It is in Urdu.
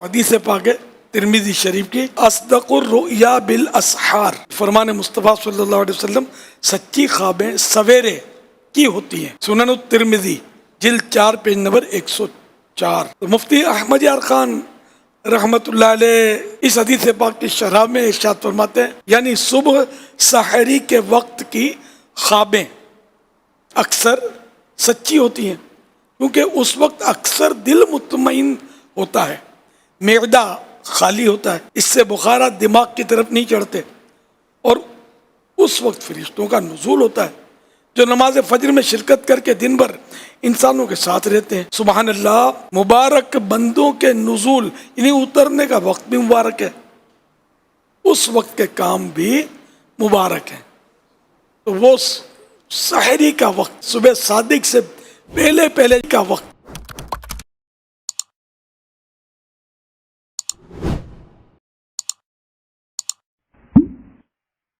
حدیث پاک ہے ترمذی شریف کی، اصدق الرؤیا بالاسحار، فرمان مصطفیٰ صلی اللہ علیہ وسلم سچی خوابیں سویرے کی ہوتی ہیں۔ سنن الترمذی جلد 4 پیج نمبر 104۔ تو مفتی احمد یار خان رحمت اللہ علیہ اس حدیث پاک کی شرح میں ارشاد فرماتے ہیں، یعنی صبح سحری کے وقت کی خوابیں اکثر سچی ہوتی ہیں، کیونکہ اس وقت اکثر دل مطمئن ہوتا ہے، معدہ خالی ہوتا ہے، اس سے بخارات دماغ کی طرف نہیں چڑھتے، اور اس وقت فرشتوں کا نزول ہوتا ہے جو نماز فجر میں شرکت کر کے دن بھر انسانوں کے ساتھ رہتے ہیں۔ سبحان اللہ، مبارک بندوں کے نزول یعنی اترنے کا وقت بھی مبارک ہے، اس وقت کے کام بھی مبارک ہیں۔ تو وہ سحری کا وقت، صبح صادق سے پہلے کا وقت